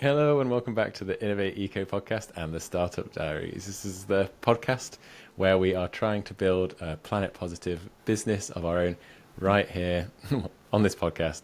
Hello and welcome back to the Innovate Eco podcast and the Startup Diaries. This is the podcast where we are trying to build a planet positive business of our own right here on this podcast,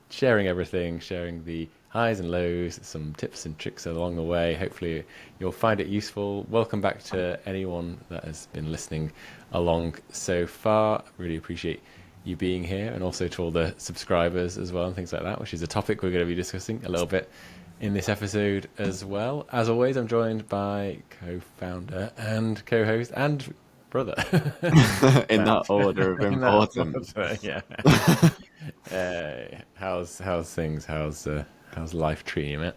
sharing everything, sharing the highs and lows, some tips and tricks along the way. Hopefully you'll find it useful. Welcome back to anyone that has been listening along so far. Really appreciate you being here, and also to all the subscribers as well and things like that, which is a topic we're going to be discussing a little bit in this episode as well. As always, I'm joined by co-founder and co-host and brother. In Matt. that order of In that importance. order, yeah. How's things? How's life treating you, Matt?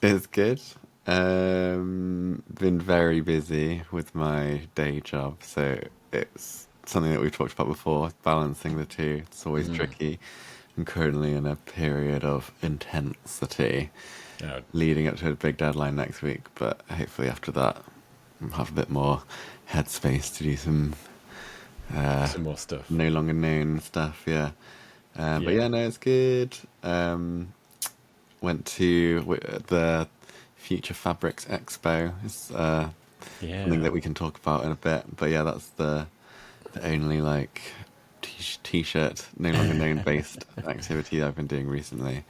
It's good. Been very busy with my day job, so it's something that we've talked about before, balancing the two. It's always tricky. I'm currently in a period of intensity Oh, leading up to a big deadline next week, but hopefully after that I'll have a bit more headspace to do some some more stuff. no longer known stuff, yeah. But yeah, no, it's good. Went to the Future Fabrics Expo. It's something that we can talk about in a bit. But yeah, that's the only like t-shirt, no longer known based activity I've been doing recently.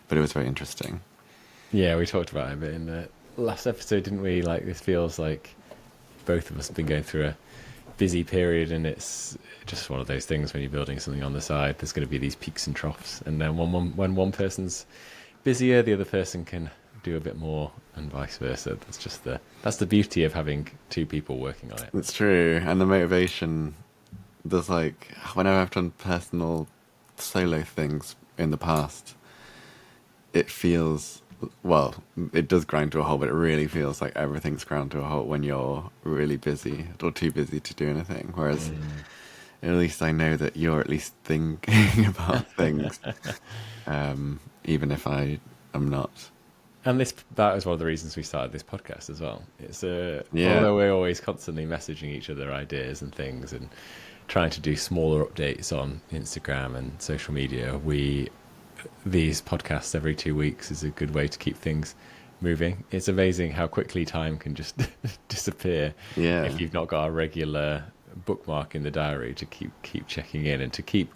But it was very interesting. Yeah, we talked about it a bit in the last episode, didn't we? Like, this feels like both of us have been going through a busy period, and it's just one of those things when you're building something on the side, there's going to be these peaks and troughs, and then when one person's busier, the other person can do a bit more, and vice versa. That's the beauty of having two people working on it. It's true. And the motivation, there's like, whenever I've done personal solo things in the past, it feels, well, it does grind to a halt, but it really feels like everything's ground to a halt when you're really busy or too busy to do anything. Whereas at least I know that you're at least thinking about things, even if I am not. And that is one of the reasons we started this podcast as well. It's Yeah. although we're always constantly messaging each other ideas and things and trying to do smaller updates on Instagram and social media, these podcasts every 2 weeks is a good way to keep things moving. It's amazing how quickly time can just disappear if you've not got a regular bookmark in the diary to keep checking in, and to keep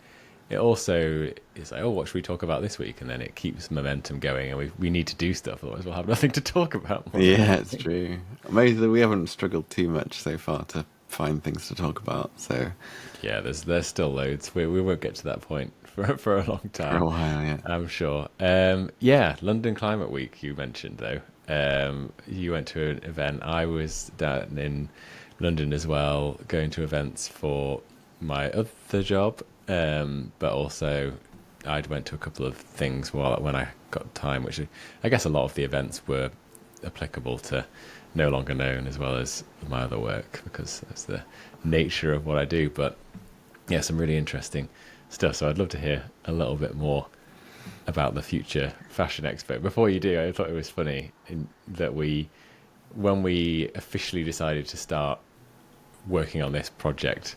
it also is like, oh, what should we talk about this week? And then it keeps momentum going, and we need to do stuff, otherwise we'll have nothing to talk about. Yeah, it's true. Amazing, we haven't struggled too much so far to find things to talk about. So yeah, there's still loads. We won't get to that point for a long time. for a while, yeah. I'm sure. Yeah, London Climate Week you mentioned though. You went to an event. I was down in London as well, going to events for my other job, but also I went to a couple of things when I got time, which I guess a lot of the events were applicable to No Longer Known as well as my other work, because that's the nature of what I do. But yeah, some really interesting stuff. So I'd love to hear a little bit more about the Future Fashion Expo. Before you do, I thought it was funny that when we officially decided to start working on this project,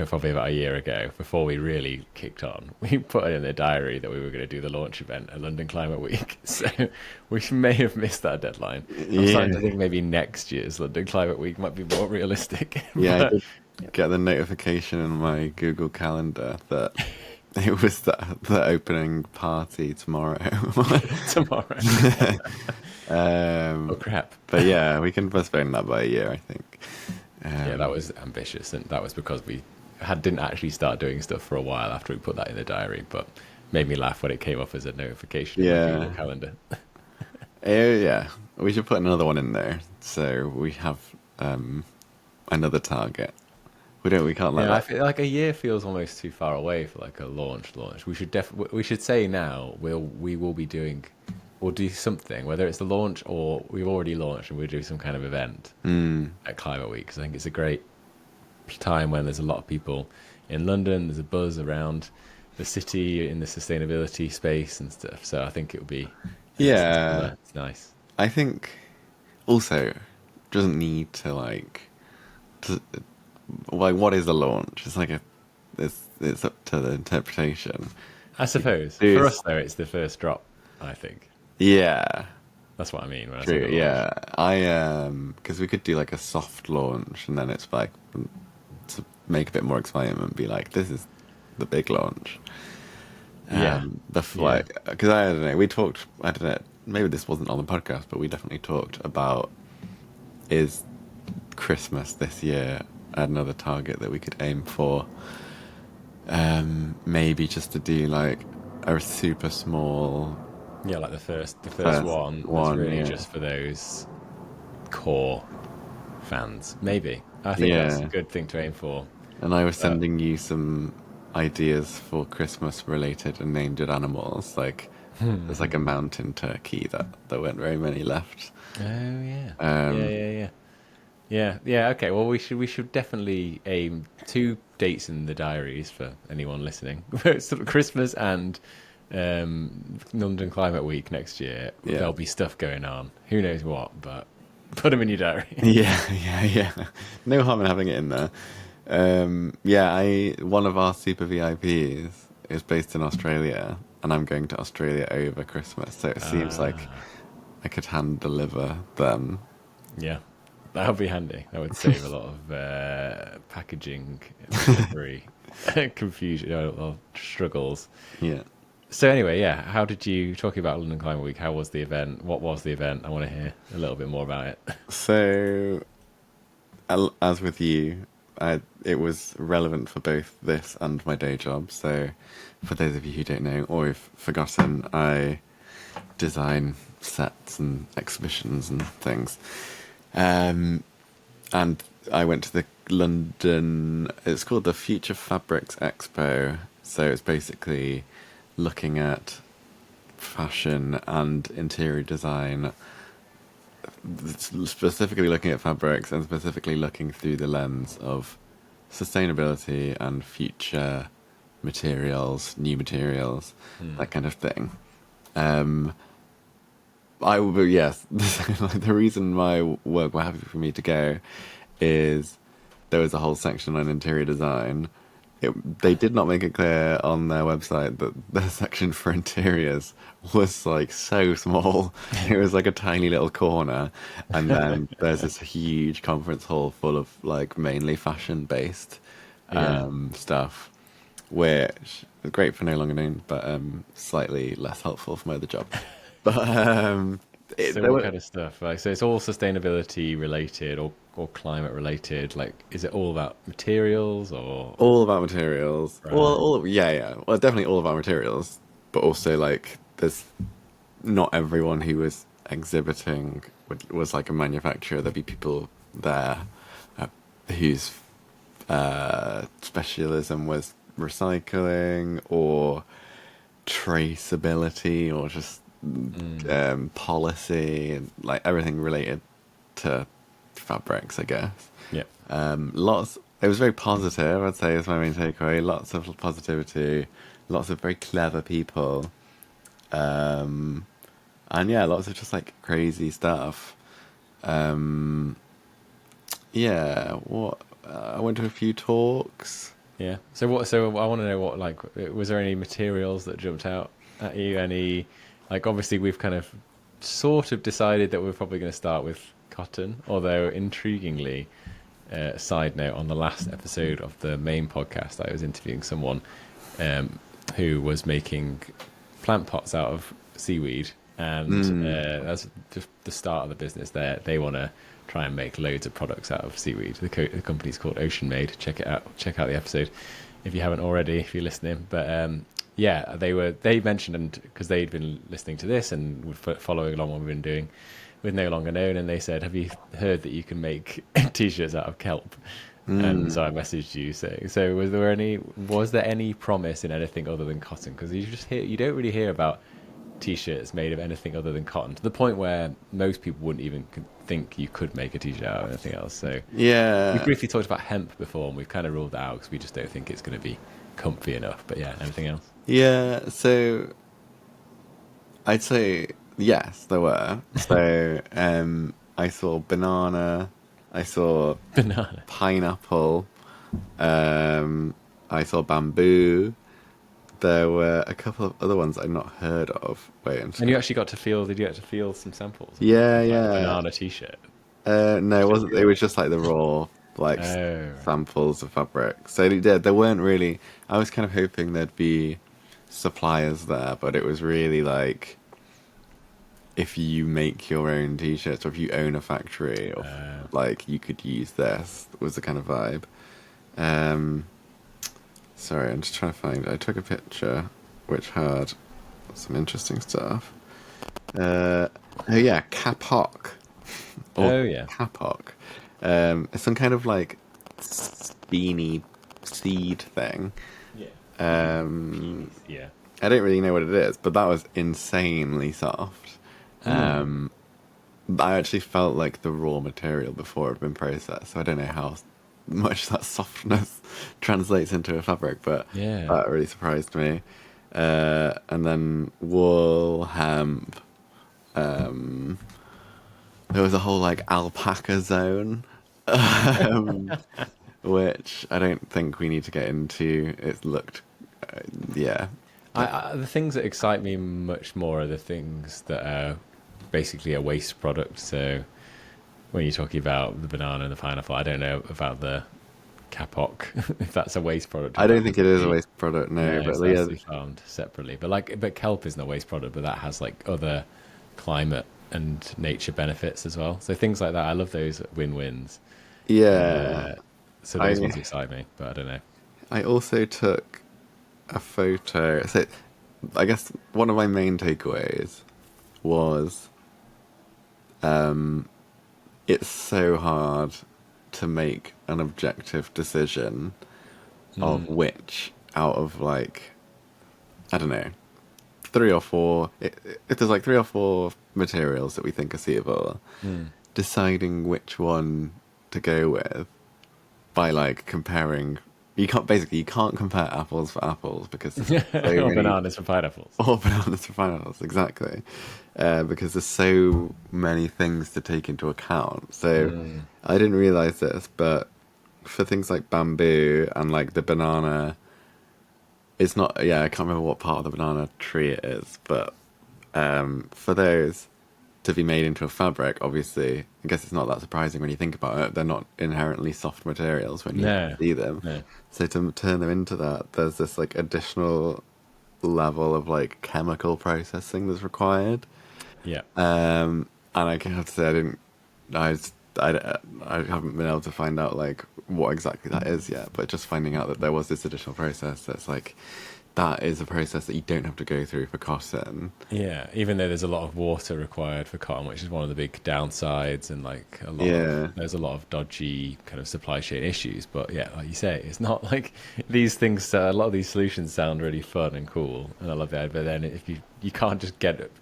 probably about a year ago, before we really kicked on, we put it in the diary that we were going to do the launch event at London Climate Week. So we may have missed that deadline. I'm starting to think maybe next year's London Climate Week might be more realistic. Yeah, I did get the notification in my Google Calendar that it was the opening party tomorrow. Tomorrow. Oh, crap. But yeah, we can postpone that by a year, I think. Yeah, that was ambitious, and that was because we didn't actually start doing stuff for a while after we put that in the diary, but made me laugh when it came up as a notification in the Google Calendar. Yeah, we should put another one in there so we have another target. We can't let Yeah, I that. feel like a year feels almost too far away for like a launch. We should say now we'll do something, whether it's the launch or we've already launched and we'll do some kind of event at Climate Week, because I think it's a great time when there's a lot of people in London, there's a buzz around the city in the sustainability space and stuff. So I think it would be it's nice. I think also doesn't need to what is a launch? It's like it's up to the interpretation. I suppose for us though, it's the first drop, I think. Yeah, That's what I mean when I say True, the launch. yeah. Because we could do like a soft launch, and then it's like to make a bit more excitement, be like, this is the big launch. Yeah, Before, yeah. because I don't know, we talked. I don't know. Maybe this wasn't on the podcast, but we definitely talked about is Christmas this year another target that we could aim for. Maybe just to do like a super small Yeah, like the first first one that's one, really yeah. just for those core fans. Maybe. I think that's a Yeah. good thing to aim for. And I was But sending you some ideas for Christmas related and named it animals. Like there's like a mountain turkey that there weren't very many left. oh yeah. Yeah, Um, yeah, yeah. Yeah, yeah, okay. Well, we should definitely aim two dates in the diaries for anyone listening. Sort of Christmas and London Climate Week next year. yeah. There'll be stuff going on. Who knows what, but put them in your diary. Yeah, yeah, yeah. No harm in having it in there. Yeah, I one of our super VIPs is based in Australia, and I'm going to Australia over Christmas, so it seems like Ah, I could hand deliver them. yeah. That would be handy. That would save a lot of packaging, delivery, confusion, or struggles. Yeah. So anyway, yeah. How did you talking about London Climate Week? How was the event? What was the event? I want to hear a little bit more about it. So, as with you, it was relevant for both this and my day job. So, for those of you who don't know or have forgotten, I design sets and exhibitions and things. Um, and I went to the London. It's called the Future Fabrics Expo. So it's basically looking at fashion and interior design, specifically looking at fabrics and specifically looking through the lens of sustainability and future materials, new materials, that kind of thing. Um, I will, yes. The reason my work were happy for me to go is there was a whole section on interior design. They did not make it clear on their website that the section for interiors was like so small. It was like a tiny little corner, and then there's this huge conference hall full of like mainly fashion based Yeah. stuff, which is great for No Longer Known, but slightly less helpful for my other job. But So there what were kind of stuff? Like, so it's all sustainability related or climate related. Like, is it all about materials or all about materials. right? Yeah, yeah. Well, definitely all about materials, but also like there's not everyone who was exhibiting was like a manufacturer. There'd be people there whose specialism was recycling or traceability or just Mm, policy and like everything related to fabrics, I guess. yeah. Lots. It was very positive. I'd say is my main takeaway. Lots of positivity. Lots of very clever people. And yeah, lots of just like crazy stuff. Yeah. What? I went to a few talks. Yeah. So what? So I want to know what like was there any materials that jumped out at you? Any like obviously we've kind of sort of decided that we're probably going to start with cotton, although intriguingly, side note on the last episode of the main podcast, I was interviewing someone um, who was making plant pots out of seaweed, and Mm, that's just the start of the business. There, they want to try and make loads of products out of seaweed. The company's called Ocean Made. Check it out. Check out the episode if you haven't already. If you're listening, but yeah, they mentioned because they'd been listening to this and were following along what we've been doing with No Longer Known, and they said, "Have you heard that you can make t-shirts out of kelp?" And mm. so I messaged you saying, "So was there any promise in anything other than cotton? Because you don't really hear about t-shirts made of anything other than cotton to the point where most people wouldn't even think you could make a t-shirt out of anything else." So we Yeah. briefly talked about hemp before, and we've kind of ruled that out because we just don't think it's going to be comfy enough. But yeah, anything else? Yeah. So I'd say yes, there were. So I saw banana. I saw Banana. pineapple. Um, I saw bamboo. there were a couple of other ones I'd not heard of. Wait, I'm just And you gonna... actually got to feel, did you get to feel some samples Yeah, of like the yeah. banana t-shirt? No, it wasn't. It was just like the raw, like Oh, right. samples of fabric. So there weren't really. I was kind of hoping there'd be suppliers there, but it was really like if you make your own t-shirts or if you own a factory, or like you could use this was the kind of vibe. Um, Sorry, I'm just trying to find. I took a picture which had some interesting stuff. Oh yeah, kapok or Oh, yeah. kapok. It's some kind of like beanie seed thing. Yeah. Um, Peonies, yeah. I don't really know what it is, but that was insanely soft. Um, I actually felt like the raw material before it had been processed, so I don't know how much that softness translates into a fabric, but Yeah. that really surprised me. And then wool, hemp. There was a whole like alpaca zone, um, which I don't think we need to get into. It looked, yeah, The things that excite me much more are the things that are basically a waste product. So when you're talking about the banana and the pineapple, I don't know about the kapok, if that's a waste product, I if don't that think has it to is a be. waste product, no, No, but so that's yeah, to be farmed separately. But kelp isn't a waste product, but that has like other climate and nature benefits as well. So things like that, I love those win-wins. yeah. Uh, so those I ones excite me, but I don't know. I also took a photo. So I guess one of my main takeaways was it's so hard to make an objective decision of which out of like I don't know three or four if there's like three or four materials that we think are suitable, deciding which one to go with by like comparing. You can't compare apples for apples because there's so Or many. bananas for pineapples. Or bananas for pineapples, exactly. Because there's so many things to take into account. So I didn't realize this, but for things like bamboo and like the banana, it's not. Yeah, I can't remember what part of the banana tree it is, but for those to be made into a fabric, obviously, I guess it's not that surprising when you think about it. They're not inherently soft materials when you No, see them. no. So to turn them into that, there's this like additional level of like chemical processing that's required. Yeah. And I have to say, I, I haven't been able to find out like what exactly that is yet. But just finding out that there was this additional process that's like that is a process that you don't have to go through for cotton. Yeah, even though there's a lot of water required for cotton, which is one of the big downsides, and like Yeah, there's a lot of dodgy kind of supply chain issues. But yeah, like you say, it's not like these things. A lot of these solutions sound really fun and cool, and I love that. But then if you can't just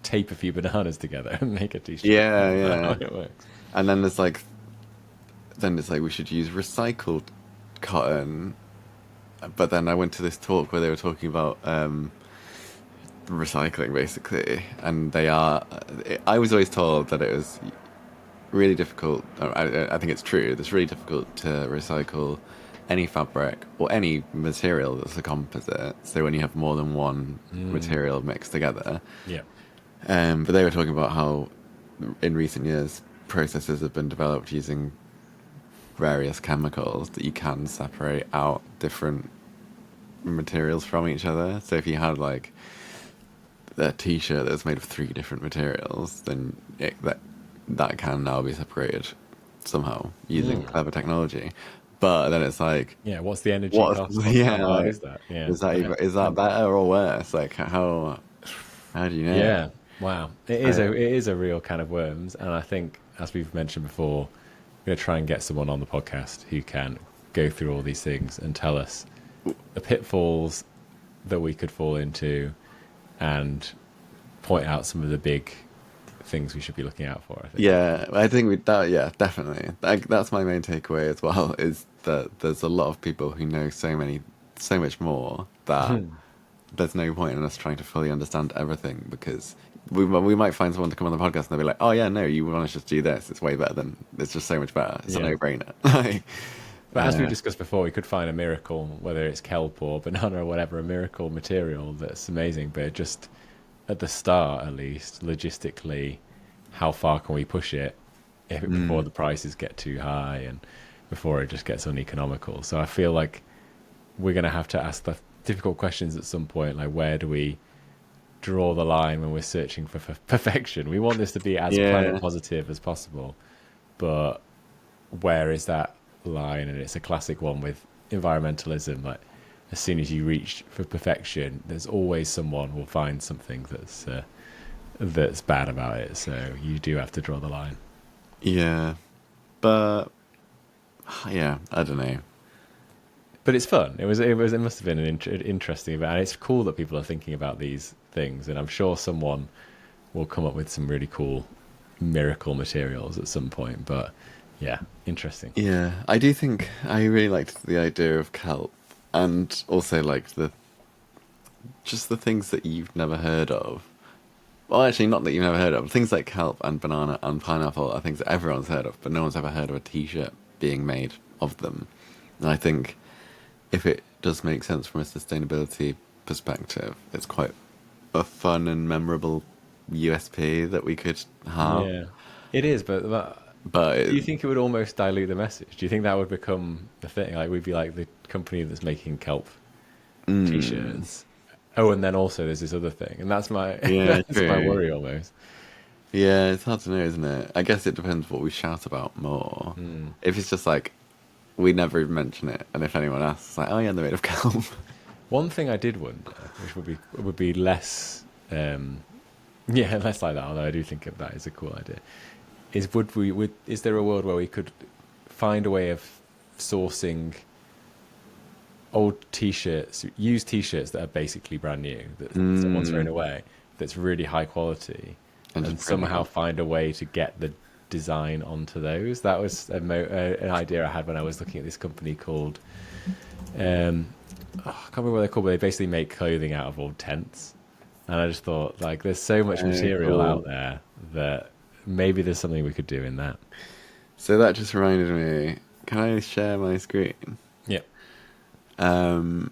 tape a few bananas together and make a t-shirt, yeah, that's not how yeah. it works. And then it's like we should use recycled cotton. But then I went to this talk where they were talking about recycling basically, and they are. I was always told that it was really difficult. I think it's true. It's really difficult to recycle any fabric or any material that's a composite. So when you have more than one material mixed together, Yeah, but they were talking about how in recent years processes have been developed using various chemicals that you can separate out different materials from each other. So if you had like a t-shirt that was made of three different materials, then that can now be separated somehow using clever technology. But then it's like, yeah. What's the energy what? cost? How Yeah, hard like, is that? Yeah, is that better or worse? Like how do you know? yeah. Wow, I, it is a real can of worms, and I think as we've mentioned before, we're going to try and get someone on the podcast who can go through all these things and tell us the pitfalls that we could fall into and point out some of the big things we should be looking out for, I think. yeah, I think yeah, definitely. That's my main takeaway as well. Is that there's a lot of people who know so much more that there's no point in us trying to fully understand everything because we might find someone to come on the podcast and they'll be like, oh yeah, no, you want to just do this. It's way better than it's just so much better. It's a Yeah. no brainer. Like, But as we discussed before, we could find a miracle, whether it's kelp or banana or whatever, a miracle material that's amazing. But just at the start, at least, logistically, how far can we push it before Mm, the prices get too high and before it just gets uneconomical? So I feel like we're going to have to ask the difficult questions at some point, like where do we draw the line when we're searching for perfection? We want this to be as planet yeah, positive as possible, but where is that line? And it's a classic one with environmentalism. Like as soon as you reach for perfection, there's always someone will find something that's bad about it. So you do have to draw the line. yeah. But yeah, I don't know. But it's fun. It must have been an interesting event. And it's cool that people are thinking about these things, and I'm sure someone will come up with some really cool miracle materials at some point. But yeah, interesting. Yeah, I do think I really liked the idea of kelp, and also like the just the things that you've never heard of. Well, actually, not that you've never heard of. Things like kelp and banana and pineapple are things that everyone's heard of, but no one's ever heard of a T-shirt being made of them. And I think if it does make sense from a sustainability perspective, it's quite a fun and memorable USP that we could have. Yeah, it is. But But do you think it would almost dilute the message? Do you think that would become the thing? Like we'd be like the company that's making kelp t-shirts. Oh, and then also there's this other thing, and that's my yeah, that's my true. worry almost. Yeah, it's hard to know, isn't it? I guess it depends what we shout about more. If it's just like we never even mention it, and if anyone asks, it's like, oh yeah, they're made of kelp. One thing I did wonder, which would be less, yeah, less like that. Although I do think that is a cool idea. Is there a world where we could find a way of sourcing old t-shirts, used t-shirts that are basically brand new that someone's thrown Mm, away, that's really high quality, and and just print it somehow up. find a way to get the design onto those? That was an idea I had when I was looking at this company called I can't remember what they're called, but they basically make clothing out of old tents. And I just thought, like, there's so much material out Cool. there that maybe there's something we could do in that. So that just reminded me. Can I share my screen? Yeah. Um,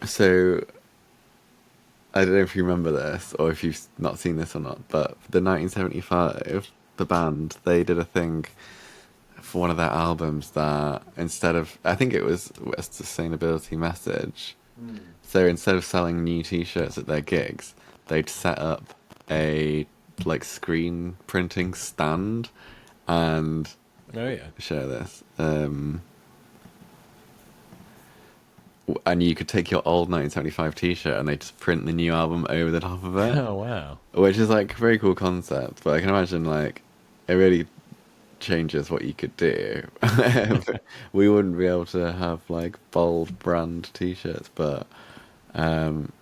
so I don't know if you remember this or if you've not seen this or not, but the 1975, the band, they did a thing for one of their albums that instead of, I think it was a sustainability message. So instead of selling new T-shirts at their gigs, they'd set up a like screen printing stand and Oh yeah. share this. And you could take your old 1975 T-shirt and they just print the new album over the top of it, Oh wow. which is like a very cool concept. But I can imagine like it really changes what you could do. We wouldn't be able to have like bold brand T-shirts, but um,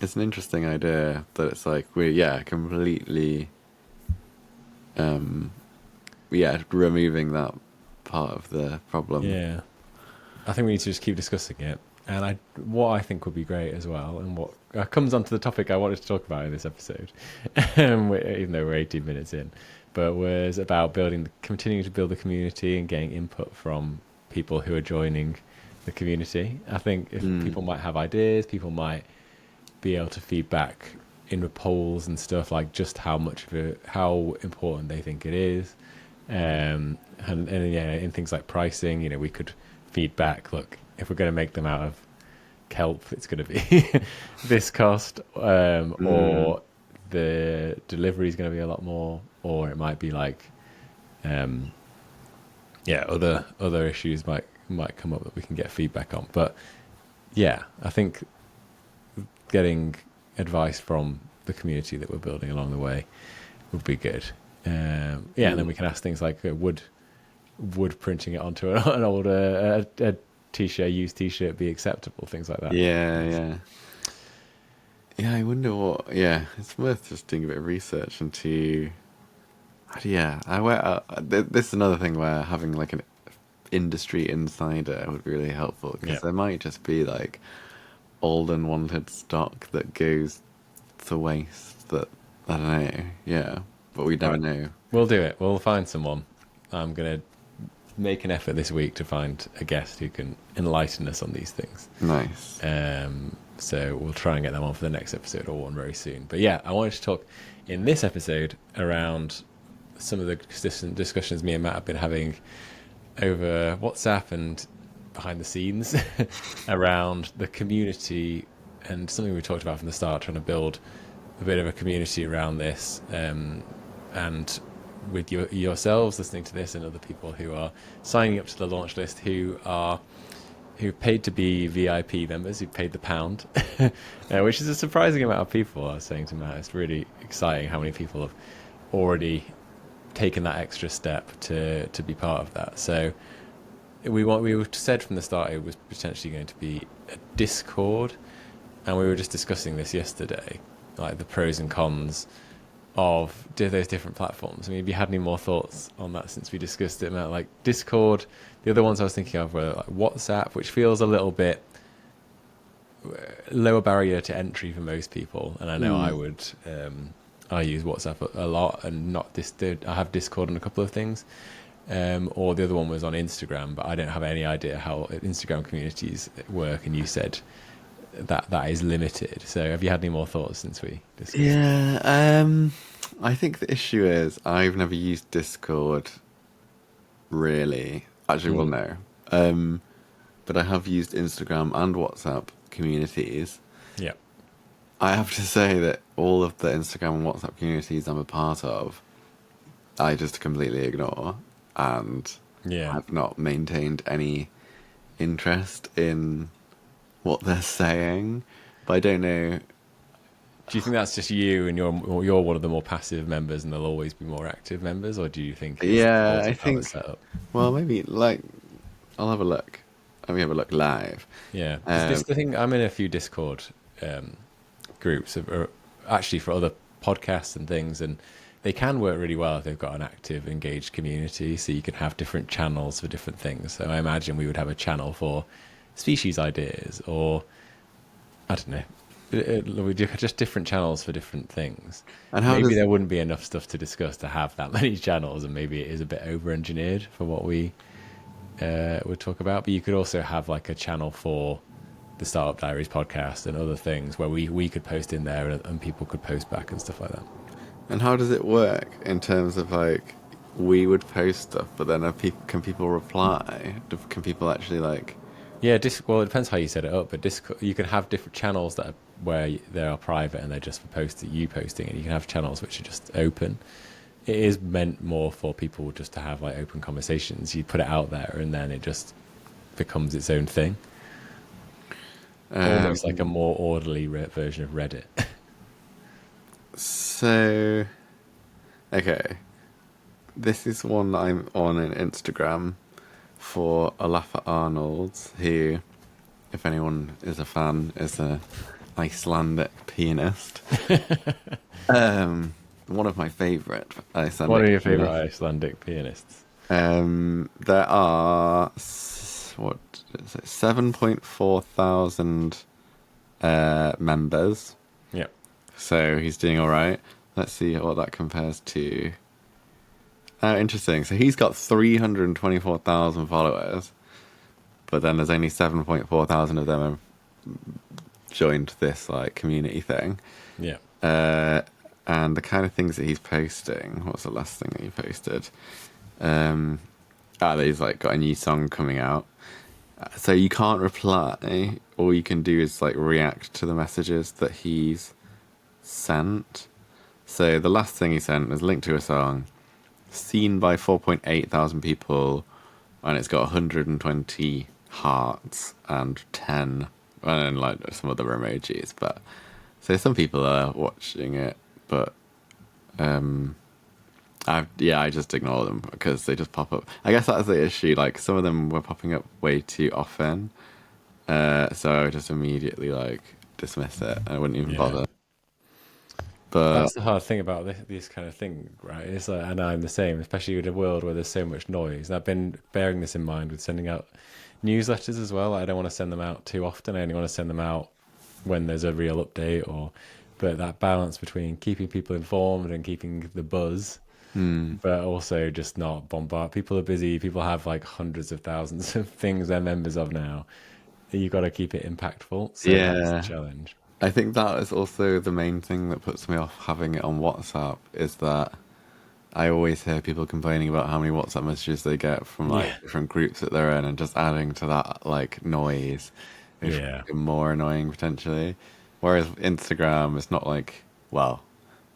it's an interesting idea that it's like we yeah completely yeah removing that part of the problem. Yeah. I think we need to just keep discussing it. And what I think would be great as well, and what comes onto the topic I wanted to talk about in this episode, even though we're 18 minutes in, but was about continuing to build the community and getting input from people who are joining the community. I think if people might have ideas, people might be able to feedback in the polls and stuff, like just how important they think it is, and yeah, in things like pricing, we could feedback. Look, if we're going to make them out of kelp, it's going to be this cost, Mm, or the delivery is going to be a lot more, or it might be like, yeah, other issues might come up that we can get feedback on. But yeah, I think getting advice from the community that we're building along the way would be good. Yeah, and then we can ask things like would printing it onto an older a t-shirt, used t-shirt, be acceptable? Things like that. yeah, yeah. Yeah, I wonder what. Yeah, it's worth just doing a bit of research into. Yeah, this is another thing where having like an industry insider would be really helpful because Yeah, there might just be like old unwanted stock that goes to waste. That I don't know. Yeah, but we never right. know. We'll do it. We'll find someone. I'm gonna make an effort this week to find a guest who can enlighten us on these things. Nice. So we'll try and get them on for the next episode or one very soon. But yeah, I wanted to talk in this episode around some of the discussions me and Matt have been having over WhatsApp and behind the scenes around the community, and something we talked about from the start, trying to build a bit of a community around this, and with yourselves listening to this and other people who are signing up to the launch list who've paid to be VIP members, who've paid the pound, which is a surprising amount of people. I was saying to Matt, it's really exciting how many people have already taken that extra step to be part of that. So we said from the start it was potentially going to be a Discord, and we were just discussing this yesterday, like the pros and cons of those different platforms. I mean, have you had any more thoughts on that since we discussed it, Matt? Like Discord, the other ones I was thinking of were like WhatsApp, which feels a little bit lower barrier to entry for most people, and I know I use WhatsApp a lot, and I have Discord on a couple of things, or the other one was on Instagram, but I don't have any idea how Instagram communities work, and you said that is limited. So have you had any more thoughts since we discussed it? Yeah, I think the issue is I've never used Discord, really. Actually, well, no. But I have used Instagram and WhatsApp communities. Yeah. I have to say that all of the Instagram and WhatsApp communities I'm a part of, I just completely ignore and have not maintained any interest in what they're saying. But I don't know. Do you think that's just you, and you're one of the more passive members, and there'll always be more active members, or do you think it's Yeah, I how think. it's set up? Well, maybe like I'll have a look. Let me have a look live. Yeah, this the thing. I'm in a few Discord groups actually for other podcasts and things, and they can work really well if they've got an active, engaged community. So you can have different channels for different things. So I imagine we would have a channel for species ideas, or I don't know. We do just different channels for different things. And how Maybe there wouldn't be enough stuff to discuss to have that many channels, and maybe it is a bit over-engineered for what we would talk about. But you could also have like a channel for the Startup Diaries podcast and other things where we could post in there, and people could post back and stuff like that. And how does it work in terms of like we would post stuff, but then can people reply? Can people actually like? Yeah, well, it depends how you set it up, but Discord, you can have different channels where they are private and they're just for you posting, and you can have channels which are just open. It is meant more for people just to have like open conversations. You put it out there, and then it just becomes its own thing. Almost like a more orderly version of Reddit. So, okay, this is one that I'm on Instagram for a laugh at Arnold's, who, if anyone is a fan, is a Icelandic pianist. One of my favourite Icelandic. One of your favourite Icelandic pianists. There are 7.4 thousand members. Yeah. So he's doing all right. Let's see what that compares to. Interesting. So he's got 324,000 followers, but then there's only 7.4 thousand of them have joined this like community thing. Yeah. And the kind of things that he's posting. What's the last thing that he posted? That he's like got a new song coming out. So you can't reply. All you can do is like react to the messages that he's sent. So the last thing he sent was linked to a song, seen by 4.8 thousand people, and it's got 120 hearts and 10, and like some other emojis. But so some people are watching it, but I just ignore them because they just pop up. I guess that's the issue. Like some of them were popping up way too often, so I would just immediately like dismiss it. I wouldn't even bother. But that's the hard thing about this kind of thing, right? It's like, and I'm the same, especially in a world where there's so much noise. And I've been bearing this in mind with sending out newsletters as well. I don't want to send them out too often. I only want to send them out when there's a real update, but that balance between keeping people informed and keeping the buzz but also just not bombard. People are busy. People have like hundreds of thousands of things they're members of now. You got to keep it impactful. So that's the Yeah. challenge. I think that is also the main thing that puts me off having it on WhatsApp is that I always hear people complaining about how many WhatsApp messages they get from Yeah. like different groups that they're in, and just adding to that like noise is Yeah. more annoying potentially. Whereas Instagram is not like, well,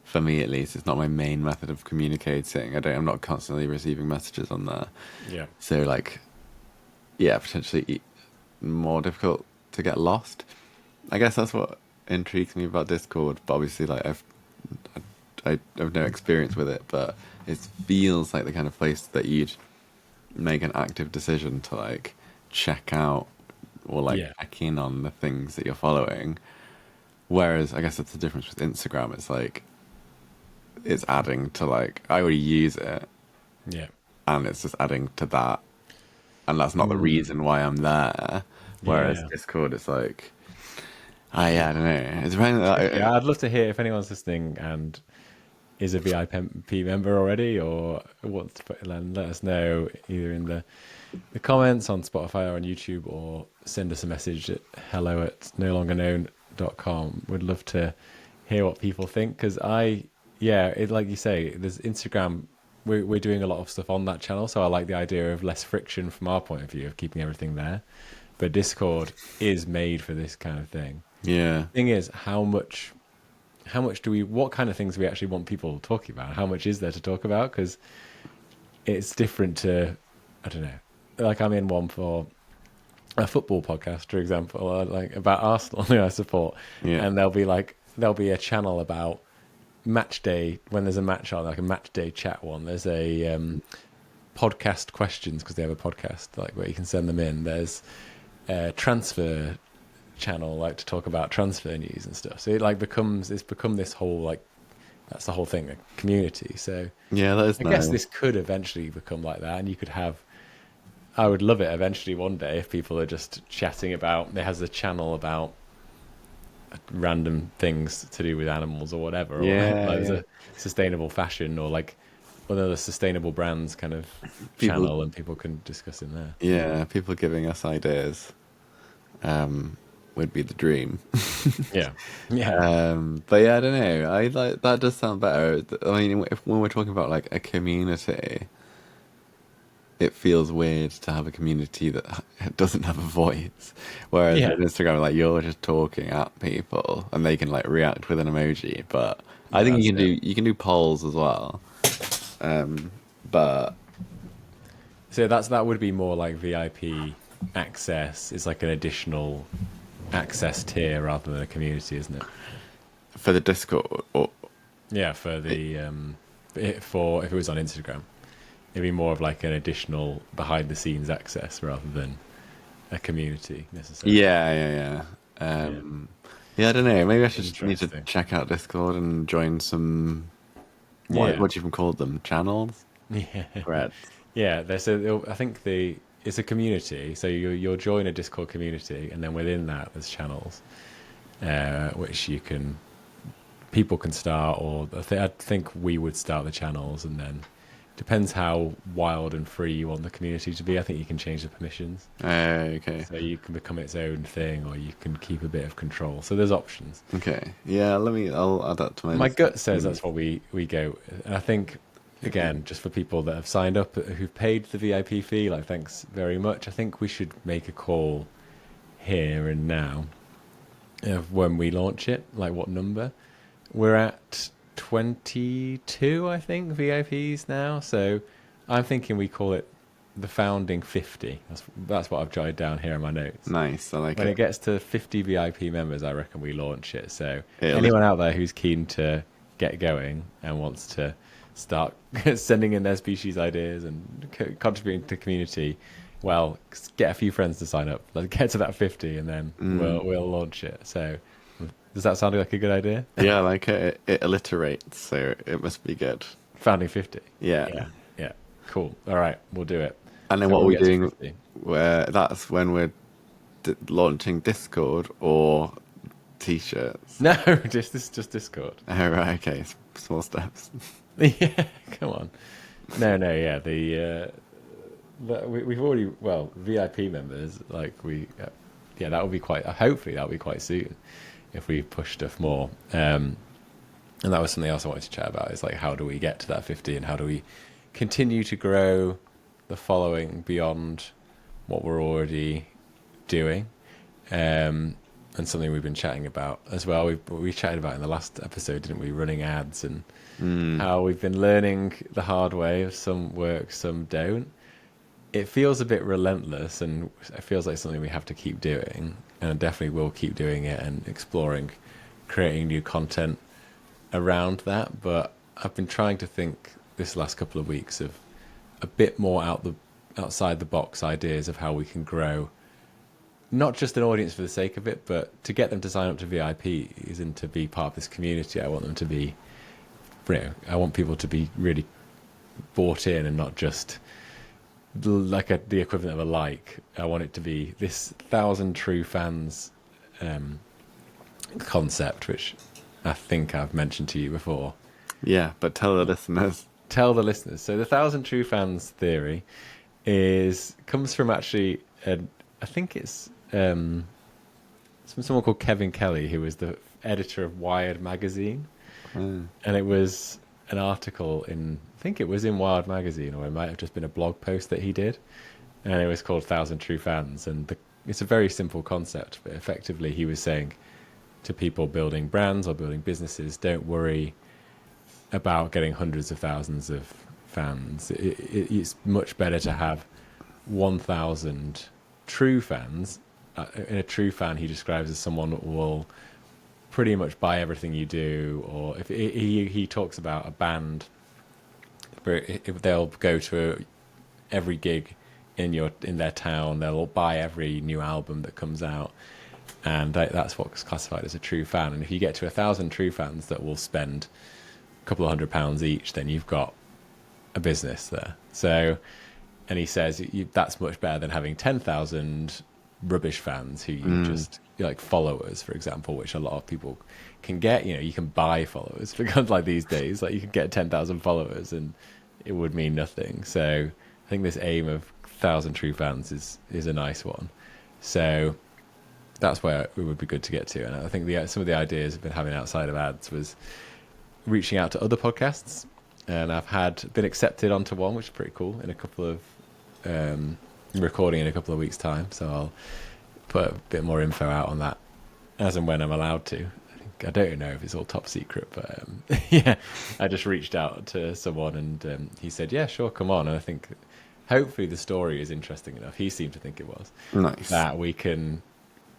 for me at least, it's not my main method of communicating. I'm not constantly receiving messages on there. Yeah. So like, yeah, potentially more difficult to get lost. I guess that's what intrigues me about Discord. But obviously, like I have no experience with it, but it feels like the kind of place that you'd make an active decision to like check out or like Yeah. check in on the things that you're following. Whereas I guess that's the difference with Instagram. It's like it's adding to like I already use it, Yeah. and it's just adding to that, and that's not the Mm. reason why I'm there. Whereas Yeah. Discord, it's like, yeah, I don't know. It's really Tricky. I'd love to hear if anyone's listening and is a VIP member already or wants to put, then let us know either in the comments on Spotify or on YouTube or send us a message at hello@nolongerknown.com. Would love to hear what people think because like you say, there's Instagram. We're doing a lot of stuff on that channel, so I like the idea of less friction from our point of view of keeping everything there. But Discord is made for this kind of thing. yeah, Thing is, how much do we what kind of things do we actually want people talking about? How much is there to talk about? Because it's different to, I don't know, like I'm in one for a football podcast, for example, or like about Arsenal, who I support, yeah. and there'll be a channel about match day when there's a match on, like a match day chat one. There's a podcast questions because they have a podcast like where you can send them in. There's a transfer channel like to talk about transfer news and stuff. So it's become this whole like that's the whole thing, a community. So Yeah, that is I guess nice. this could eventually become like that, and you could have. I would love it eventually one day if people are just chatting about. There has a channel about random things to do with animals or whatever, or like Yeah, there's yeah. a sustainable fashion or like one of the sustainable brands kind of People, channel, and people can discuss in there. yeah, people giving us ideas would be the dream. Yeah, yeah, But yeah, I don't know. I like that does sound better. I mean, when we're talking about like a community, it feels weird to have a community that doesn't have a voice. Whereas yeah. with Instagram, like you're just talking at people and they can like react with an emoji. But I think That's it. you can do polls as well. But So that would be more like VIP access. It's like an additional access tier rather than a community, isn't it? for the Discord, or Yeah, for for if it was on Instagram, it'd be more of like an additional behind the scenes access rather than a community necessarily. yeah, yeah, yeah. Yeah, Yeah, I don't know. Maybe I should need to interesting. check out Discord and join some Yeah, what do you even call them? Channels? yeah, Threads. yeah. I think it's a community, so you'll join a Discord community, and then within that there's channels, which people can start, or I think we would start the channels, and then depends how wild and free you want the community to be. I think you can change the permissions, Okay. so you can become its own thing, or you can keep a bit of control. So there's options. Okay. Yeah, I'll add that to my My list. gut says that's what we go, and I think again, just for people that have signed up, who've paid the VIP fee, like thanks very much. I think we should make a call here and now of when we launch it, like what number. We're at 22, I think, VIPs now. So I'm thinking we call it the founding 50. That's what I've jotted down here in my notes. Nice. I like When it it. gets to 50 VIP members, I reckon we launch it. So It'll, anyone out there who's keen to get going and wants to start sending in their species ideas and contributing to the community, well, get a few friends to sign up. Let's get to that 50, and then we'll launch it. So does that sound like a good idea? yeah, I like it. It alliterates, so it must be good. Founding 50. Yeah. Yeah, yeah, cool. All right, we'll do it. And then So what are when we we get to doing? 50. Where that's when we're launching Discord, or t-shirts. No, just Discord. Oh, right, okay. Small steps. Yeah, come on. No, yeah. We've already, well, VIP members, like yeah, that will be quite. Hopefully, that'll be quite soon if we push stuff more. And that was something else I wanted to chat about. Is like, how do we get to that 50, and how do we continue to grow the following beyond what we're already doing? And something we've been chatting about as well. We chatted about in the last episode, didn't we? Running ads and how we've been learning the hard way. Of some work, some don't. It feels a bit relentless, and it feels like something we have to keep doing. And I definitely will keep doing it and exploring, creating new content around that. But I've been trying to think this last couple of weeks of a bit more outside the box ideas of how we can grow not just an audience for the sake of it, but to get them to sign up to VIPs and to be part of this community. I want them to be, I want people to be really bought in and not just like the equivalent of a like. I want it to be this 1,000 true fans concept, which I think I've mentioned to you before. Yeah, but tell the listeners. Tell the listeners. So the 1,000 true fans theory comes from actually, I think it's someone called Kevin Kelly, who was the editor of Wired magazine, and it was an article I think it was in Wired magazine, or it might have just been a blog post that he did, and it was called 1,000 True Fans, and it's a very simple concept, but effectively he was saying to people building brands or building businesses, don't worry about getting hundreds of thousands of fans. It's much better to have 1,000 true fans. In a true fan, he describes as someone that will pretty much buy everything you do, or if he talks about a band where if they'll go to every gig in their town, they'll all buy every new album that comes out, and that's what's classified as a true fan. And if you get to 1,000 true fans that will spend a couple of £100 each, then you've got a business there. So, and he says that's much better than having 10,000 rubbish fans who you just like followers, for example, which a lot of people can get. You can buy followers because like these days, like you can get 10,000 followers and it would mean nothing. So I think this aim of 1,000 true fans is a nice one. So that's where it would be good to get to. And I think some of the ideas I've been having outside of ads was reaching out to other podcasts, and I've been accepted onto one, which is pretty cool, in a couple of recording in a couple of weeks' time. So I'll put a bit more info out on that as and when I'm allowed to. I don't know if it's all top secret, but yeah, I just reached out to someone and he said, yeah, sure, come on. And I think hopefully the story is interesting enough. He seemed to think it was. Nice. That we can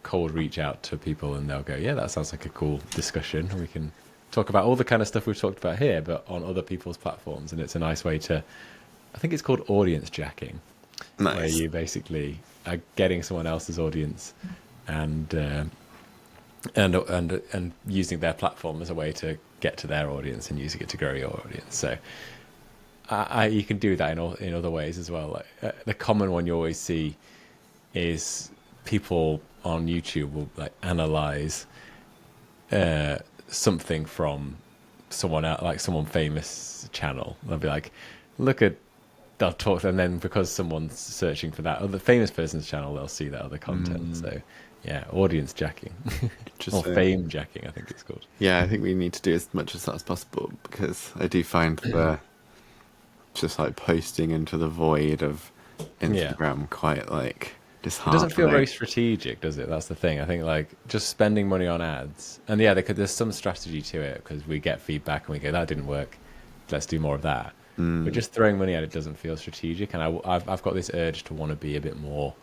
cold reach out to people and they'll go, yeah, that sounds like a cool discussion. We can talk about all the kind of stuff we've talked about here, but on other people's platforms. And it's a nice way to, I think it's called audience jacking. Nice. Where you basically are getting someone else's audience and using their platform as a way to get to their audience and using it to grow your audience. So you can do that in other ways as well. Like, the common one you always see is people on YouTube will like analyze something from someone out, like someone famous channel. They'll be like, they'll talk, and then because someone's searching for that other famous person's channel, they'll see that other content. So yeah, audience jacking or fame jacking, I think it's called. Yeah, I think we need to do as much of that as possible, because I do find the just like posting into the void of Instagram quite like disheartening. It doesn't feel very strategic, does it? That's the thing. I think like just spending money on ads, and yeah, there's some strategy to it because we get feedback and we go, that didn't work, let's do more of that. But just throwing money at it doesn't feel strategic, and I've got this urge to want to be a bit more.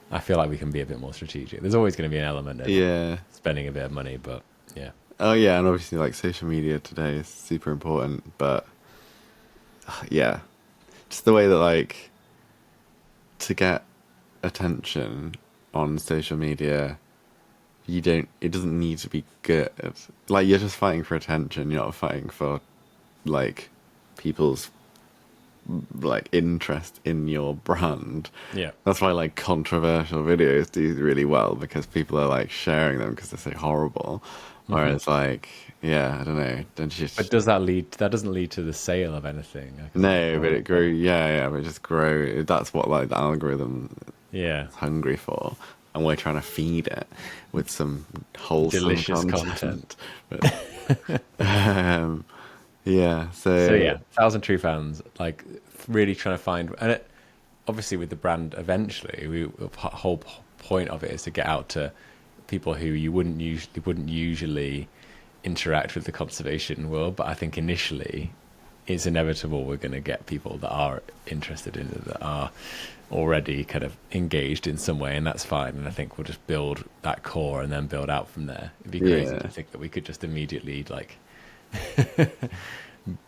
I feel like we can be a bit more strategic. There's always going to be an element of spending a bit of money, but yeah. Oh yeah, and obviously like social media today is super important, but yeah, just the way that like to get attention on social media, it doesn't need to be good. Like you're just fighting for attention. You're not fighting for like people's like interest in your brand. Yeah. That's why like controversial videos do really well because people are like sharing them because they're so horrible. Whereas like, yeah, I don't know, don't But just does that lead? That doesn't lead to the sale of anything. Like, it's like, no, but it grew. Yeah, yeah, but it just grow. That's what like the algorithm yeah, is hungry for, and we're trying to feed it with some wholesome delicious content. content. But yeah, So so yeah, Thousand True Fans, like really trying to find, and it, obviously with the brand, eventually, the whole point of it is to get out to people who you wouldn't usually interact with the conservation world. But I think initially, it's inevitable we're going to get people that are interested in it, that are already kind of engaged in some way, and that's fine. And I think we'll just build that core and then build out from there. It'd be crazy yeah, to think that we could just immediately like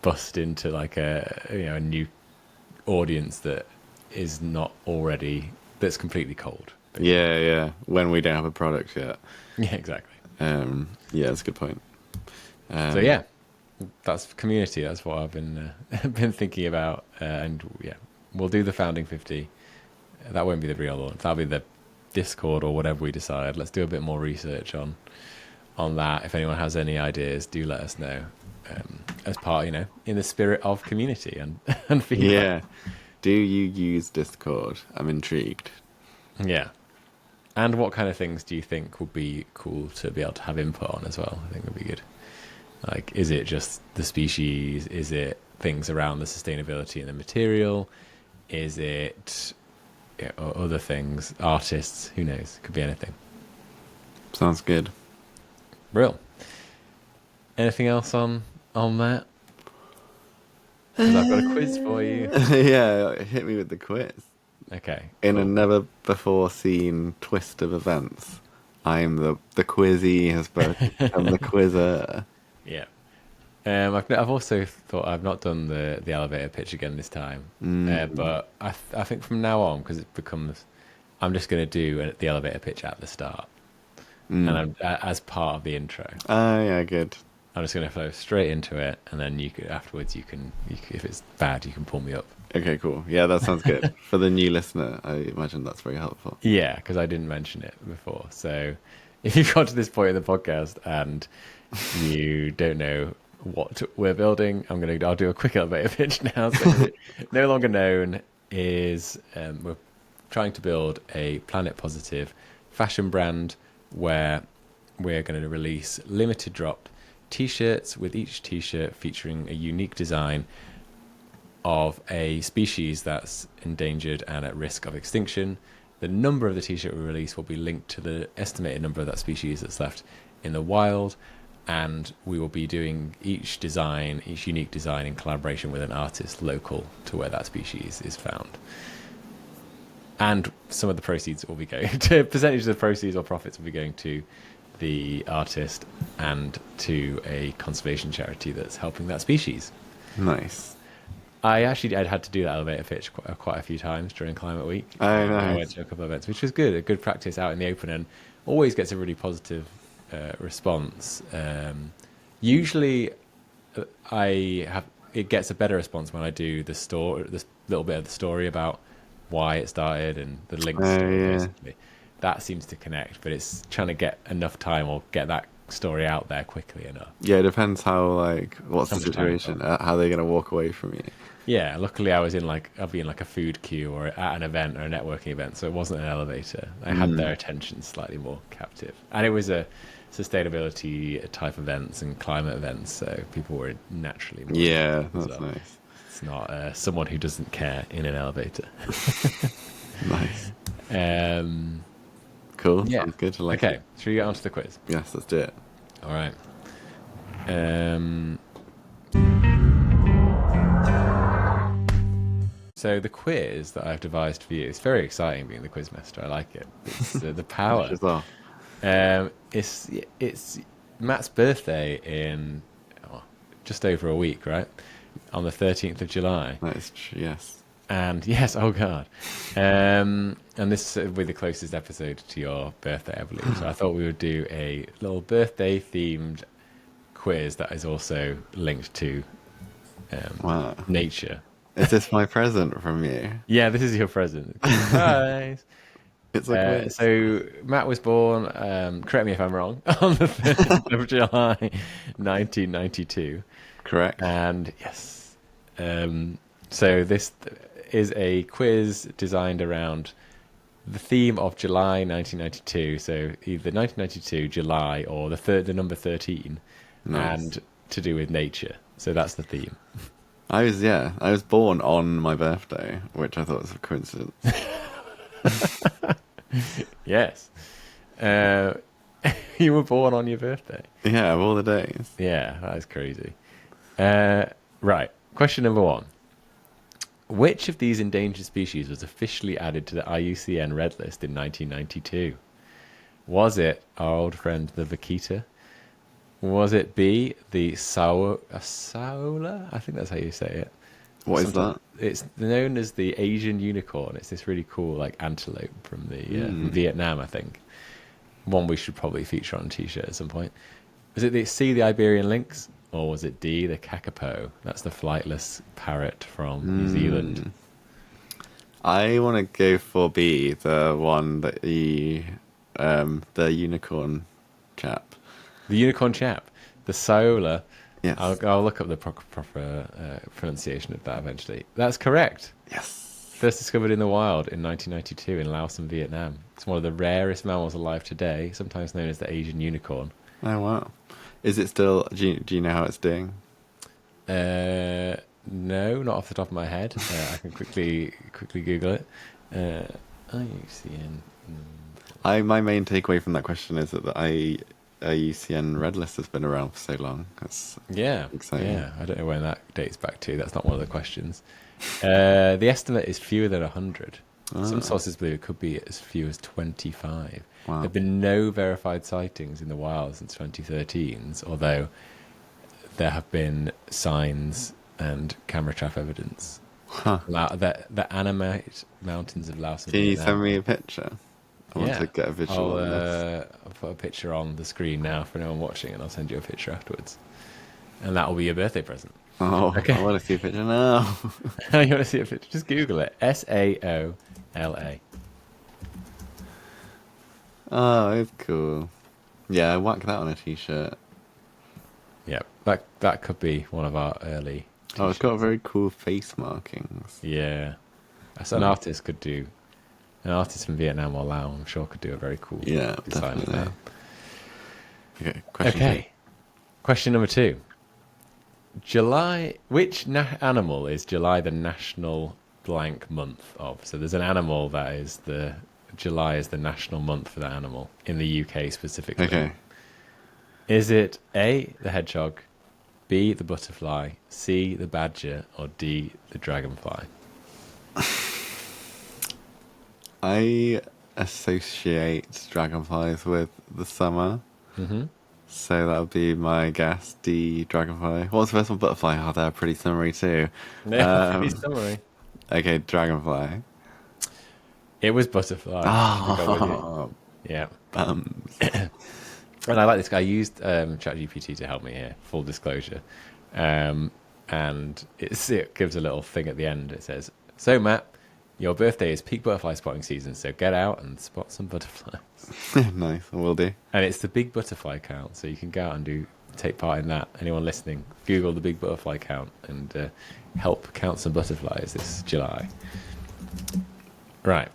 bust into like a new audience that is not already that's completely cold. Basically. yeah, yeah. When we don't have a product yet. Yeah, exactly. Yeah, that's a good point. So yeah, that's community. That's what I've been been thinking about, and yeah, we'll do the founding 50. That won't be the real launch. That'll be the Discord or whatever we decide. Let's do a bit more research on that. If anyone has any ideas, do let us know. As part, in the spirit of community and and feedback. Yeah. Do you use Discord? I'm intrigued. Yeah. And what kind of things do you think would be cool to be able to have input on as well? I think would be good. Like, is it just the species? Is it things around the sustainability and the material? Is it or other things? Artists? Who knows? Could be anything. Sounds good. Real. Anything else on that? Because I've got a quiz for you. Yeah, hit me with the quiz. Okay. In a Cool. never before seen twist of events, I'm the quizzy has become the quizzer. Yeah. I've also thought I've not done the elevator pitch again this time, but I think from now on, because it becomes, I'm just going to do the elevator pitch at the start, and I'm as part of the intro. Ah, yeah, good. I'm just going to flow straight into it, and then afterwards you can, if it's bad, you can pull me up. Okay, cool. Yeah, that sounds good. For the new listener, I imagine that's very helpful. Yeah, because I didn't mention it before. So if you've got to this point in the podcast and you don't know what we're building, I'll do a quick elevator pitch now. So no longer known is we're trying to build a planet positive fashion brand where we're going to release limited drop t-shirts, with each t-shirt featuring a unique design of a species that's endangered and at risk of extinction. The number of the t-shirt we release will be linked to the estimated number of that species that's left in the wild, and we will be doing each unique design in collaboration with an artist local to where that species is found. And some of the proceeds will be going to, percentage of the proceeds or profits will be going to the artist and to a conservation charity that's helping that species. Nice. I'd had to do that elevator pitch quite a few times during Climate Week. Oh, I nice. went to a couple of events, which was good. A good practice out in the open, and always gets a really positive response. Usually, it gets a better response when I do this little bit of the story about why it started and the links to it, Yeah. basically. That seems to connect, but it's trying to get enough time or get that story out there quickly enough. Yeah, it depends how, like, what's How the much time you've situation, how they're going to walk away from you. Yeah, luckily I'll be in like a food queue or at an event or a networking event, so it wasn't an elevator. I had their attention slightly more captive. And it was a sustainability type events and climate events, so people were naturally more Yeah, engaged as that's well. nice. It's not someone who doesn't care in an elevator. Nice. Um, Cool. yeah. Sounds good. I like Okay, it. should we get on to the quiz? Yes, let's do it. All right. So the quiz that I've devised for you is very exciting. Being the quizmaster, I like it. It's the power. As well. It's Matt's birthday in just over a week, right? On the 13th of July. That is yes. And yes, oh god. And this will be the closest episode to your birthday, I believe. So I thought we would do a little birthday themed quiz that is also linked to Wow. nature. Is this my present from you? Yeah, this is your present. Surprise. It's a quiz. So Matt was born, correct me if I'm wrong, on the 1st of July, 1992. Correct. And yes, so this is a quiz designed around the theme of July 1992. So either 1992 July or the number 13, Nice. and to do with nature. So that's the theme. I was born on my birthday, which I thought was a coincidence. Yes, uh, you were born on your birthday. Yeah, of all the days. Yeah, that is crazy. Right, question number one. Which of these endangered species was officially added to the IUCN Red List in 1992? Was it our old friend the vaquita? Was it B, the saola? I think that's how you say it. What is Sometimes that? it's known as the Asian unicorn. It's this really cool like antelope from from Vietnam, I think. One we should probably feature on a t-shirt at some point. Was it the C, the Iberian lynx, or was it D, the kakapo? That's the flightless parrot from New Zealand. I want to go for B, the one that the unicorn chap. The unicorn chap, the saola. Yes. I'll look up the proper pronunciation of that eventually. That's correct. Yes. First discovered in the wild in 1992 in Laos and Vietnam. It's one of the rarest mammals alive today, sometimes known as the Asian unicorn. Oh wow. Is it still? Do you know how it's doing? No, not off the top of my head. I can quickly Google it. IUCN. My main takeaway from that question is that the IUCN Red List has been around for so long. That's Yeah, exciting. yeah. I don't know when that dates back to. That's not one of the questions. The estimate is fewer than 100. Some sources believe it could be as few as 25. Wow. There have been no verified sightings in the wild since 2013, although there have been signs and camera trap evidence. Huh. The animate mountains of Laos and Can you Vietnam. send me a picture? I want Yeah, to get a visual on this. I'll put a picture on the screen now for anyone watching, and I'll send you a picture afterwards. And that will be your birthday present. Oh, Okay. I want to see a picture now. You want to see a picture? Just Google it. Saola. Oh, it's cool. Yeah, whack that on a t-shirt. Yeah, that could be one of our early. Oh, it's got very cool face markings. Yeah, so an artist could do. An artist from Vietnam or Laos, I'm sure, could do a very cool Yeah, design of definitely. that. Okay, question Okay. Question number 2. July. Which animal is July the national blank month of? So there's an animal that is July is the national month for that animal in the UK specifically. two. Okay. Is it A, the hedgehog, B, the butterfly, C, the badger, or D, the dragonfly? I associate dragonflies with the summer. Mm-hmm. So that would be my guess, D, dragonfly. What was the first one? Butterfly. Oh, they're pretty summery too. Yeah, pretty summary. Okay, dragonfly. It was butterfly. Should we go with Oh, it? Yeah. bums. And I like this guy. I used ChatGPT to help me here, full disclosure. And it gives a little thing at the end. It says, "So, Matt, your birthday is peak butterfly spotting season, so get out and spot some butterflies." Nice, I will do. And it's the big butterfly count, so you can go out and take part in that. Anyone listening, Google the big butterfly count and help count some butterflies this July. Right.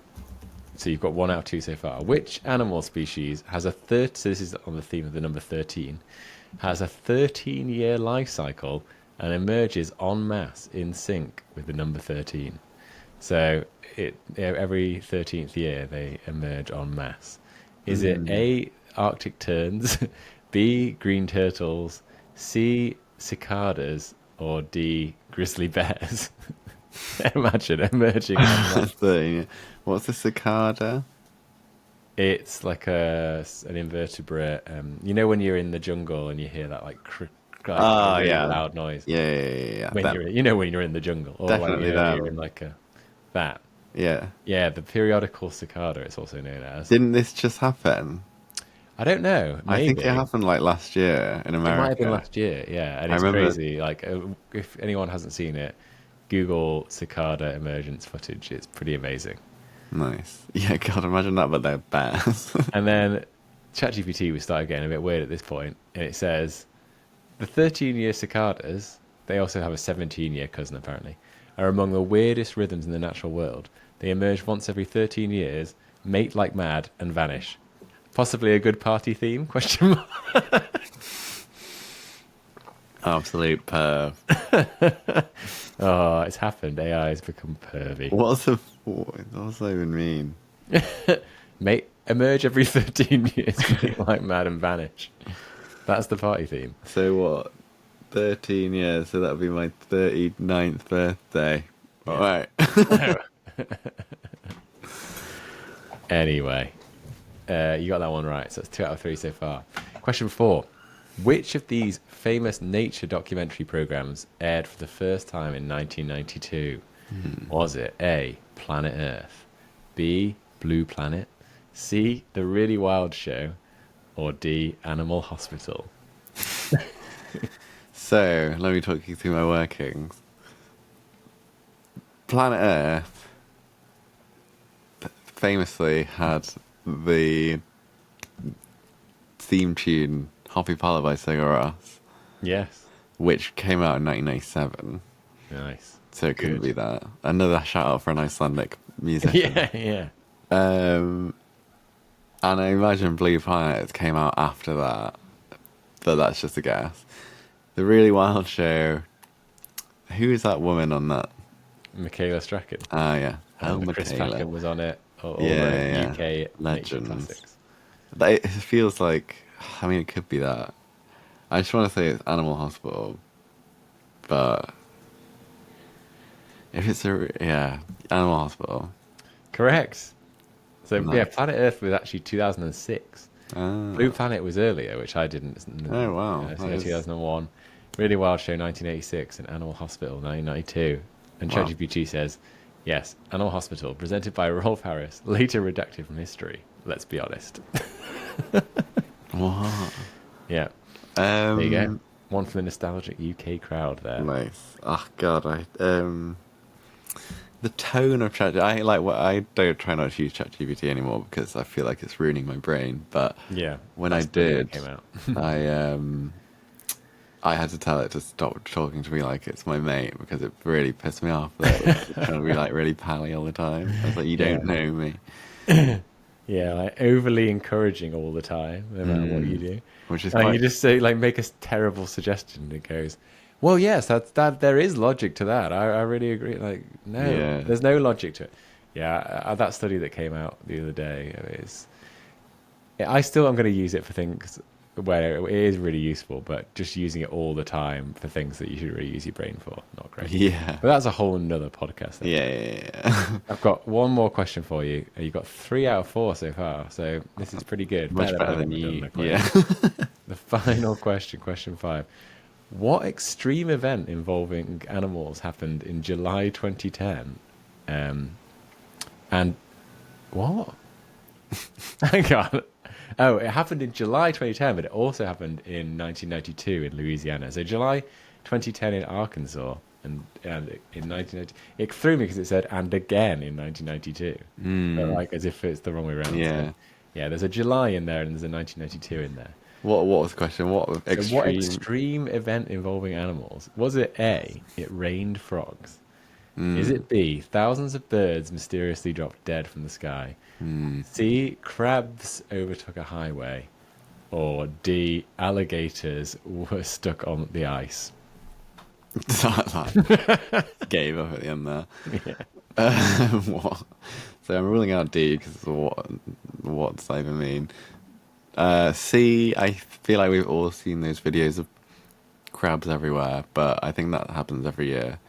So you've got 1 out of 2 so far. Which animal species has so this is on the theme of the number 13, has a 13-year life cycle and emerges en masse in sync with the number 13? So every 13th year they emerge en masse. Is it A, Arctic terns, B, green turtles, C, cicadas, or D, grizzly bears? Imagine emerging en masse. That's 13. What's the cicada? It's like an invertebrate. You know when you're in the jungle and you hear that like, Oh, really yeah. loud noise. Yeah. When when you're in the jungle, or Definitely like, that. you're in like that. Yeah. Yeah, the periodical cicada. It's also known as. Didn't this just happen? I don't know. I think Maybe it happened like last year in it America. might have been last year. Yeah, and I it's remember- crazy. Like if anyone hasn't seen it, Google cicada emergence footage. It's pretty amazing. Nice. Yeah, God, imagine that, but they're bears. And then ChatGPT was started getting a bit weird at this point, and it says the 13-year cicadas, they also have a 17-year cousin apparently, are among the weirdest rhythms in the natural world. They emerge once every 13 years, mate like mad, and vanish. Possibly a good party theme? Question mark. Absolute perv. Oh, it's happened. AI has become pervy. What does that even mean? Mate, emerge every 13 years, mate like mad, and vanish. That's the party theme. So what? 13 years, so that'll be my 39th birthday. Yeah. All right. Anyway, you got that one right. So it's 2 out of 3 so far. Question 4. Which of these famous nature documentary programs aired for the first time in 1992? Was it A, Planet Earth, B, Blue Planet, C, The Really Wild Show, or D, Animal Hospital? So, let me talk you through my workings. Planet Earth famously had the theme tune Happy Pilot by Sigur Rós, Yes. which came out in 1997. Nice. So it couldn't Good. be that. Another shout out for an Icelandic musician. Yeah, yeah. And I imagine Blue Planet came out after that, but that's just a guess. The Really Wild Show. Who is that woman on that? Michaela Strachan. Ah, yeah. And Chris Packham was on it. All Yeah, the yeah. UK nature Legends. classics. It feels like, I mean, it could be that. I just want to say it's Animal Hospital, but if it's Animal Hospital. Correct. So Nice. yeah, Planet Earth was actually 2006. Ah. Blue Planet was earlier, which I didn't know. Oh, wow. So That is- 2001. Really Wild Show 1986 and Animal Hospital 1992. And Wow. ChatGPT says, yes, Animal Hospital, presented by Rolf Harris, later redacted from history. Let's be honest. What? Yeah, there you go. One for the nostalgic UK crowd there. Nice. Oh God, the tone of Chat. I don't try not to use ChatGPT anymore because I feel like it's ruining my brain. But Yeah, when I that's the year it did, came out. I had to tell it to stop talking to me like it's my mate because it really pissed me off that it was trying to be like really pally all the time. I was like, you don't know me. Yeah, like overly encouraging all the time, no matter what you do. Which is And quite. you just say, like, make a terrible suggestion, and it goes, well, yes, that there is logic to that. I really agree. Like, no, Yeah. there's no logic to it. Yeah, that study that came out the other day is. I still am going to use it for things where it is really useful, but just using it all the time for things that you should really use your brain for, not great. Yeah. But that's a whole nother podcast. Yeah. I've got one more question for you. You've got 3 out of 4 so far, so this is pretty good. Much better what than we've done you. in the quiz. Yeah. The final question, question 5. What extreme event involving animals happened in July 2010? And what? Hang on. Oh, it happened in July 2010, but it also happened in 1992 in Louisiana. So July 2010 in Arkansas, and in 1990, it threw me because it said "and again" in 1992, so, like as if it's the wrong way around. Yeah. So, yeah. There's a July in there, and there's a 1992 in there. What was the question? What extreme? So what extreme event involving animals? Was it A, it rained frogs? Is it B, thousands of birds mysteriously dropped dead from the sky? C, crabs overtook a highway? Or D, alligators were stuck on the ice? Gave up at the end there. Yeah. What? So I'm ruling out D because what's that even mean? C, I feel like we've all seen those videos of crabs everywhere, but I think that happens every year.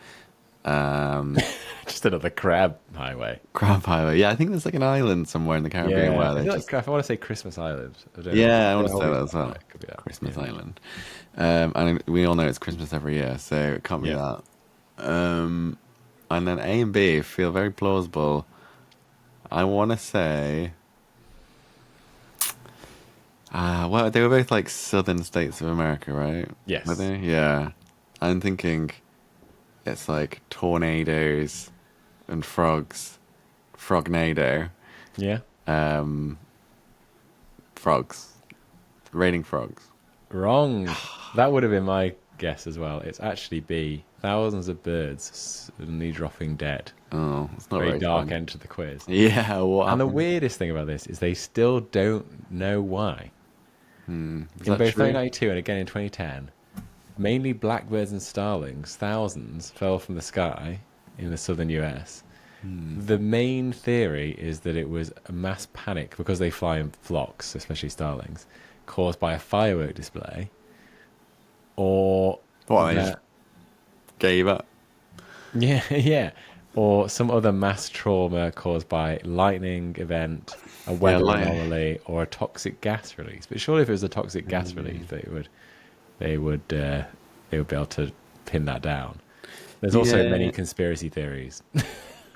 Just another crab highway. Crab highway. Yeah, I think there's like an island somewhere in the Caribbean where they just. I want to say Christmas Island. I don't Yeah, know. I want to say that as well. It could be that. Christmas Yeah. Island. And we all know it's Christmas every year, so it can't be Yeah. that. And then A and B feel very plausible. I want to say. Well, they were both like southern states of America, right? Yes. Were they? Yeah. I'm thinking it's like tornadoes and frogs, frognado, Yeah. um, frogs, raining frogs. Wrong. That would have been my guess as well. It's actually B. Thousands of birds suddenly dropping dead. Oh, it's not Very very dark fun. end to the quiz. Yeah, what And the happened? weirdest thing about this is they still don't know why. Is In that both true? 1992 and again in 2010, mainly blackbirds and starlings, thousands fell from the sky in the southern US. The main theory is that it was a mass panic because they fly in flocks, especially starlings, caused by a firework display, or What, they just that gave up? yeah, yeah, or some other mass trauma caused by lightning event, a Yeah, weather like, anomaly, or a toxic gas release. But surely, if it was a toxic gas release, they would they would be able to pin that down. There's also many yeah, conspiracy theories,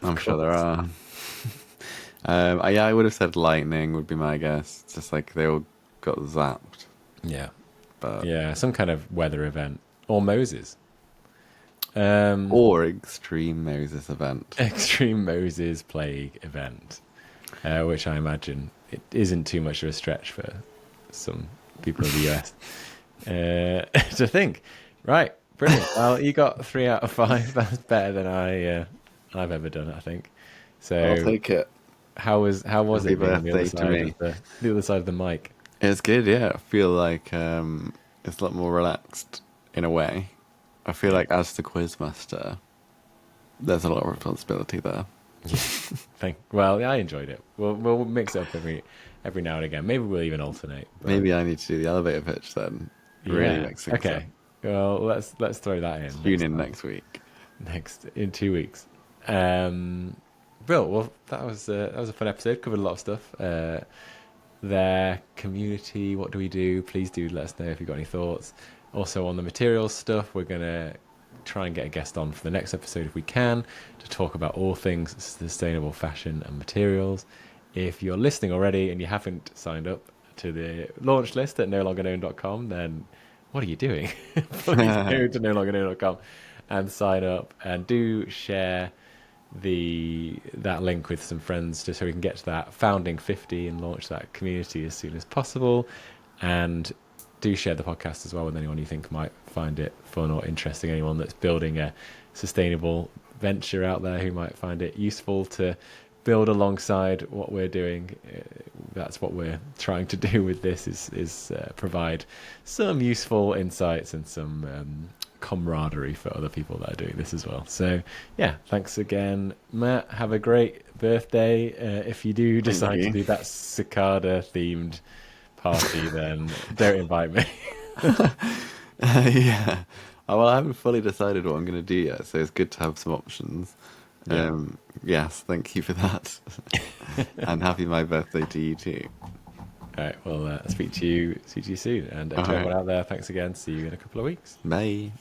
of I'm sure there course. are. Yeah, I would have said lightning would be my guess. It's just like they all got zapped. Yeah, But yeah, some kind of weather event or Moses. Um, or extreme Moses event. Extreme Moses plague event, which I imagine it isn't too much of a stretch for some people in the US to think. Right, brilliant. Well, you got 3 out of 5. That's better than I've ever done, I think. I'll So, take it. how was Happy it being on birthday to me. the other side of the mic? It's good, yeah. I feel like it's a lot more relaxed in a way. I feel Yeah, like as the quiz master, there's a lot of responsibility there. yeah. Well, yeah, I enjoyed it. We'll mix it up every now and again. Maybe we'll even alternate. But Maybe I need to do the elevator pitch then. Really yeah, mix things up. okay. Well, let's throw that in Tune next in time. next week. Next in 2 weeks. Bill, well, that was a fun episode. Covered a lot of stuff. Their community. What do we do? Please do let us know if you've got any thoughts. Also on the materials stuff, we're gonna try and get a guest on for the next episode if we can to talk about all things sustainable fashion and materials. If you're listening already and you haven't signed up to the launch list at nolongerknown.com, then what are you doing? Please go to nolongerknown.com and sign up, and do share that link with some friends just so we can get to that founding 50 and launch that community as soon as possible. And do share the podcast as well with anyone you think might find it fun or interesting, anyone that's building a sustainable venture out there who might find it useful to build alongside what we're doing. That's what we're trying to do with this, is provide some useful insights and some camaraderie for other people that are doing this as well. So yeah, thanks again, Matt. Have a great birthday. If you do Thank decide to you. do that cicada themed party, then don't invite me. Yeah. Oh, well, I haven't fully decided what I'm going to do yet, so it's good to have some options. Yeah. Yes, thank you for that. And happy my birthday to you too. All right. Well, speak to you soon, and All to everyone right. out there, thanks again. See you in a couple of weeks. Bye.